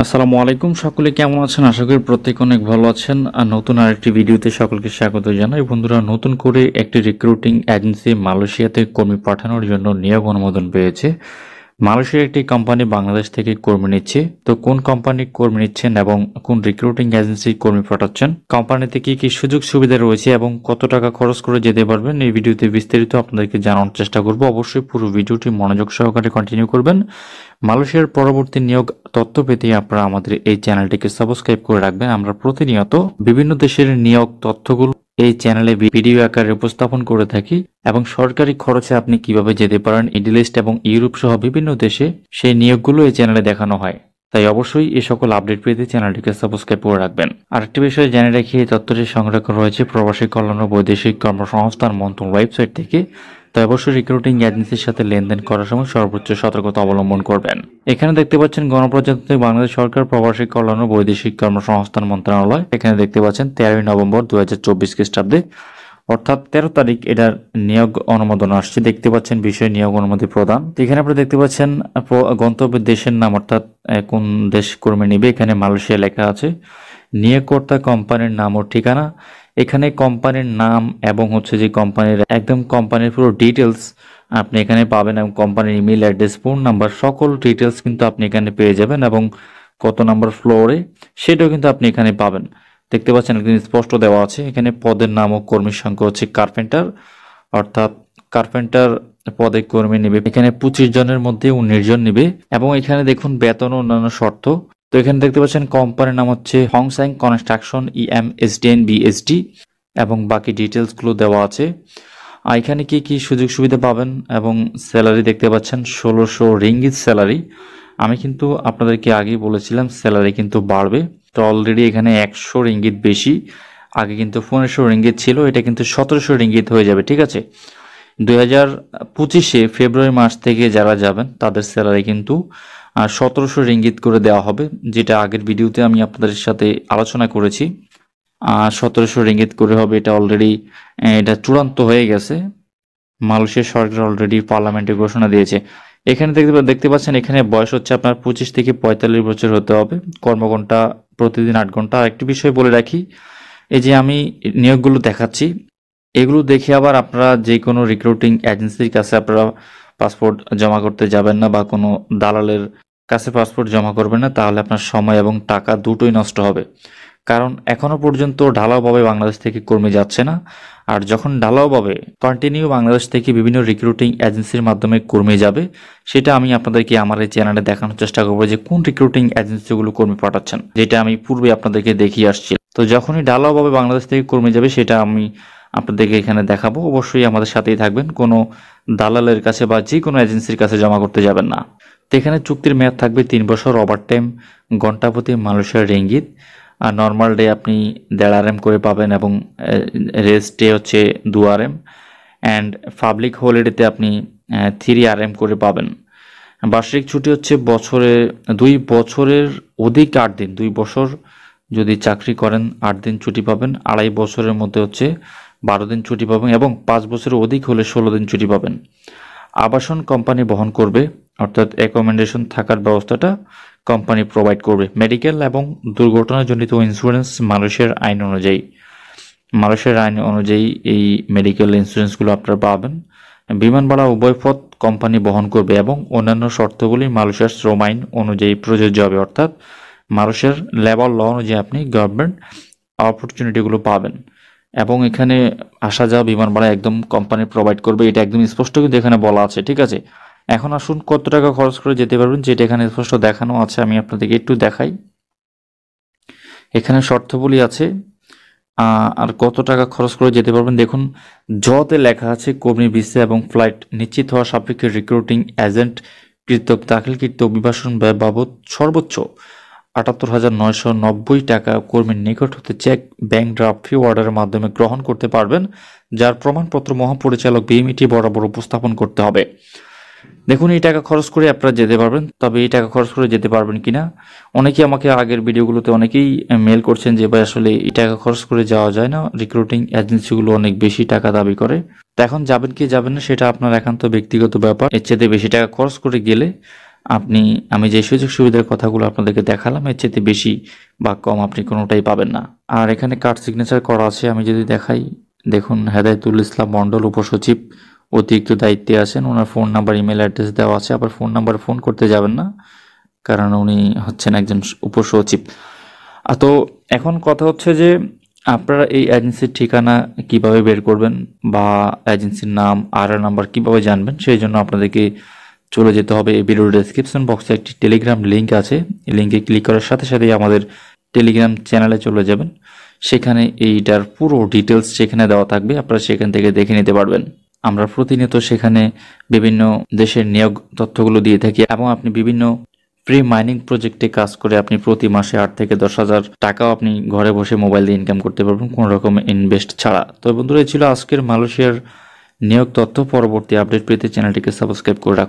আসসালামু আলাইকুম, সকলে কেমন আছেন? আশা করি প্রত্যেকে অনেক ভালো আছেন। আর নতুন আরেকটি ভিডিওতে সকলকে স্বাগত জানাই। বন্ধুরা, নতুন করে একটি রিক্রুটিং এজেন্সি মালয়েশিয়াতে কর্মী পাঠানোর জন্য নিয়োগ অনুমোদন পেয়েছে। মালয়েশিয়ার একটি কোম্পানি বাংলাদেশ থেকে কর্মী নিচ্ছে। তো কোন কোম্পানি কর্মী নিচ্ছেন এবং কোন রিক্রুটিং এজেন্সি কর্মী পাঠাচ্ছেন, কোম্পানিতে কি কি সুযোগ সুবিধা রয়েছে এবং কত টাকা খরচ করে যেতে পারবেন, এই ভিডিওতে বিস্তারিত আপনাদেরকে জানানোর চেষ্টা করব। অবশ্যই পুরো ভিডিওটি মনোযোগ সহকারে কন্টিনিউ করবেন। মালয়েশিয়ার পরবর্তী নিয়োগ তথ্য পেতে আপনারা আমাদের এই চ্যানেলটিকে সাবস্ক্রাইব করে রাখবেন। আমরা প্রতিনিয়ত বিভিন্ন দেশের নিয়োগ তথ্যগুলো এই চ্যানেলে ভিডিও আকারে উপস্থাপন করে থাকি এবং সরকারি খরচে আপনি কিভাবে যেতে পারেন মিডল ইস্ট এবং ইউরোপ সহ বিভিন্ন দেশে সেই নিয়োগগুলো এই চ্যানেলে দেখানো হয়। তাই অবশ্যই এই সকল আপডেট পেতে চ্যানেলটিকে সাবস্ক্রাইব করে রাখবেন। আরেকটি বিষয় জেনে রাখি, এই তথ্যটি সংগ্রহ করা হয়েছে প্রবাসী কল্যাণ ও বৈদেশিক কর্মসংস্থান মন্ত্রণালয় ওয়েবসাইট থেকে। তাই অবশ্যই রিক্রুটিং এজেন্সির সাথে লেনদেন করার সময় সর্বোচ্চ সতর্কতা অবলম্বন করবেন। এখানে দেখতে পাচ্ছেন গণপ্রজাতন্ত্রী বাংলাদেশ সরকার প্রবাসী কল্যাণ ও বৈদেশিক কর্মসংস্থান মন্ত্রণালয়। এখানে দেখতে পাচ্ছেন 13 নভেম্বর 2024 খ্রিস্টাব্দে, অর্থাৎ 13 তারিখ এটার নিয়োগ অনুমোদন আসছে। দেখতে পাচ্ছেন বিষয় নিয়োগ অনুমতি প্রদান। এখানে আপনি দেখতে পাচ্ছেন গন্তব্যের দেশের নাম, অর্থাৎ কোন দেশ কর্মী নিবে, এখানে মালয়েশিয়া লেখা আছে। নিয়োগকর্তা কোম্পানির নাম ও ঠিকানা, এখানে কোম্পানির নাম এবং হচ্ছে যে কোম্পানির একদম কোম্পানির পুরো ডিটেলস আপনি এখানে পাবেন এবং কোম্পানির ইমেল অ্যাড্রেস, ফোন নাম্বার, সকল ডিটেলস কিন্তু আপনি এখানে পেয়ে যাবেন এবং কত নাম্বার ফ্লোরে সেটাও কিন্তু আপনি এখানে পাবেন। দেখতে পাচ্ছেন একদম স্পষ্ট দেওয়া আছে। এখানে পদের নাম ও কর্মীর সংখ্যা হচ্ছে কার্পেন্টার, অর্থাৎ কার্পেন্টার পদে কর্মী নেবে এখানে 25 জনের মধ্যে 19 জন নেবে এবং এখানে দেখুন বেতন ও অন্যান্য শর্ত। তো এখানে দেখতে পাচ্ছেন কোম্পানির নাম হচ্ছে হংসাং কনস্ট্রাকশন EMSDN BSD এবং বাকি ডিটেলসগুলো দেওয়া আছে। আর এখানে কি কি সুযোগ সুবিধা পাবেন এবং স্যালারি দেখতে পাচ্ছেন 1600 রিঙ্গিত স্যালারি। আমি কিন্তু আপনাদেরকে আগেই বলেছিলাম স্যালারি কিন্তু বাড়বে। তো অলরেডি এখানে 100 রিঙ্গিত বেশি, আগে কিন্তু 1500 রিঙ্গিত ছিল, এটা কিন্তু 1700 রিঙ্গিত হয়ে যাবে। ঠিক আছে, 2025 ফেব্রুয়ারি মাস থেকে যারা যাবেন তাদের স্যালারি কিন্তু 1700 রিঙ্গিত করে দেওয়া হবে, যেটা আগের ভিডিওতে আমি আপনাদের সাথে আলোচনা করেছি। 1700 রিঙ্গিত করে হবে, এটা অলরেডি এটা চূড়ান্ত হয়ে গেছে। মালয়েশিয়া সরকার অলরেডি পার্লামেন্টে ঘোষণা দিয়েছে। এখানে দেখতে পাচ্ছেন এখানে বয়স হচ্ছে আপনার 25 থেকে 45 বছর হতে হবে। কর্মঘণ্টা প্রতিদিন 8 ঘন্টা। আরেকটি বিষয় বলে রাখি, এই যে আমি নিয়োগগুলো দেখাচ্ছি, এগুলো দেখে আবার আপনারা যে কোনো রিক্রুটিং এজেন্সির কাছে আপনারা পাসপোর্ট জমা করতে যাবেন না বা কোনো দালালের কাছে পাসপোর্ট জমা করবেন না, তাহলে আপনার সময় এবং টাকা দুটোই নষ্ট হবে। কারণ এখনো পর্যন্ত ঢালাওভাবে বাংলাদেশ থেকে কর্মী যাচ্ছে না। আর যখন ঢালাওভাবে কন্টিনিউ বাংলাদেশ থেকে বিভিন্ন রিক্রুটিং এজেন্সির মাধ্যমে কর্মী যাবে, সেটা আমি আপনাদেরকে আমার এই চ্যানেলে দেখানোর চেষ্টা করবো যে কোন রিক্রুটিং এজেন্সিগুলো কর্মী পাঠাচ্ছেন, যেটা আমি পূর্বে আপনাদেরকে দেখিয়ে আসছি। তো যখনই ঢালাওভাবে বাংলাদেশ থেকে কর্মী যাবে সেটা আমি আপনাদেরকে এখানে দেখাবো। অবশ্যই আমাদের সাথেই থাকবেন, কোনো দালালের কাছে বা যে কোনো এজেন্সির কাছে জমা করতে যাবেন না। তো এখানে চুক্তির মেয়াদ থাকবে 3 বছর, ওভারটাইম ঘন্টা প্রতি মালয়েশিয়ার রিঙ্গিত। আর নর্মাল ডে আপনি 1.5 RM করে পাবেন এবং রেস্ট ডে হচ্ছে 2 RM অ্যান্ড পাবলিক হলিডেতে আপনি 3 RM করে পাবেন। বার্ষিক ছুটি হচ্ছে বছরে 2 বছরের অধিক 8 দিন। 2 বছর যদি চাকরি করেন 8 দিন ছুটি পাবেন, 2.5 বছরের মধ্যে হচ্ছে 12 দিন ছুটি পাবেন এবং 5 বছরের অধিক হলে 16 দিন ছুটি পাবেন। আবাসন কোম্পানি বহন করবে, অর্থাৎ অ্যাকোমোডেশন থাকার ব্যবস্থাটা কোম্পানি প্রোভাইড করবে। মেডিকেল এবং দুর্ঘটনাজনিত ইন্স্যুরেন্স মালয়েশিয়ার আইন অনুযায়ী এই মেডিকেল ইন্স্যুরেন্সগুলো আপনারা পাবেন। বিমান ভাড়া উভয় পথ কোম্পানি বহন করবে এবং অন্যান্য শর্তগুলি মালয়েশিয়ার শ্রম আইন অনুযায়ী প্রযোজ্য হবে, অর্থাৎ মালয়েশিয়ার লেবার ল অনুযায়ী আপনি গভর্নমেন্ট অপরচুনিটিগুলো পাবেন এবং এখানে আসা যাওয়া বিমান ভাড়া একদম কোম্পানি প্রোভাইড করবে, এটা একদম স্পষ্ট কিন্তু এখানে বলা আছে। ঠিক আছে, এখন আসুন কত টাকা খরচ করে যেতে পারবেন, যেটা এখানে স্পষ্ট দেখানো আছে। আমি আপনাদেরকে একটু দেখাই, এখানে শর্তাবলী আছে আর কত টাকা খরচ করে যেতে পারবেন। দেখুন, জতে লেখা আছে কর্মী ভিসা এবং ফ্লাইট নিশ্চিত হওয়া সাপেক্ষে রিক্রুটিং এজেন্ট কৃতক দাখিলকৃত অভিবাসন ব্যয় বাবদ সর্বোচ্চ 78,990 টাকা কর্মীর নিকট হতে চেক, ব্যাংক ড্রাফট, ফি অর্ডারের মাধ্যমে গ্রহণ করতে পারবেন, যার প্রমাণপত্র মহাপরিচালক BMET বরাবর উপস্থাপন করতে হবে। দেখুন, এই টাকা খরচ করে আপনারা যেতে পারবেন। তবে এই টাকা খরচ করে যেতে পারবেন কিনা, অনেকেই আমাকে আগের ভিডিওগুলোতে অনেকেই মেল করছেন যে ভাই আসলে এই টাকা খরচ করে যাওয়া যায় না, রিক্রুটিং এজেন্সিগুলো অনেক বেশি টাকা দাবি করে। তো এখন যাবেন কি যাবেন না সেটা আপনার একান্ত ব্যক্তিগত ব্যাপার। এর চেয়ে বেশি টাকা খরচ করে গেলে আমি যে সুযোগ সুবিধার কথাগুলো আপনাদেরকে দেখালাম এর চেয়ে বেশি বা কম আপনি কোনোটাই পাবেন না। আর এখানে কার্ড সিগনেচার করা আছে, আমি যদি দেখাই, দেখুন হেদায়েতুল ইসলাম মণ্ডল উপসচিব অতিরিক্ত দায়িত্বে আছেন। ওনার ফোন নাম্বার ইমেল অ্যাড্রেস দেওয়া আছে। আবার ফোন নাম্বার ফোন করতে যাবেন না, কারণ উনি হচ্ছেন একজন উপসচিব। তো এখন কথা হচ্ছে যে আপনারা এই এজেন্সির ঠিকানা কিভাবে বের করবেন বা এজেন্সির নাম আর নাম্বার কিভাবে জানবেন, সেই জন্য আপনাদেরকে চলে যেতে হবে এই ভিডিওর ডেসক্রিপশন বক্সে একটি টেলিগ্রাম লিঙ্ক আছে। এই লিঙ্কে ক্লিক করার সাথে সাথেই আমাদের টেলিগ্রাম চ্যানেলে চলে যাবেন। সেখানে এইটার পুরো ডিটেলস সেখানে দেওয়া থাকবে, আপনারা সেখান থেকে দেখে নিতে পারবেন। আমরা প্রতিনিয়ত সেখানে বিভিন্ন দেশের নিয়োগ তথ্যগুলো দিয়ে থাকি এবং আপনি বিভিন্ন ফ্রি মাইনিং প্রজেক্টে কাজ করে আপনি প্রতি মাসে 8 থেকে 10,000 টাকাও আপনি ঘরে বসে মোবাইল দিয়ে ইনকাম করতে পারবেন কোনো রকম ইনভেস্ট ছাড়া। তো বন্ধুরা, এই ছিল আজকের মালয়েশিয়ার নিয়োগ তথ্য। পরবর্তী আপডেট পেতে চ্যানেলটিকে সাবস্ক্রাইব করে রাখুন।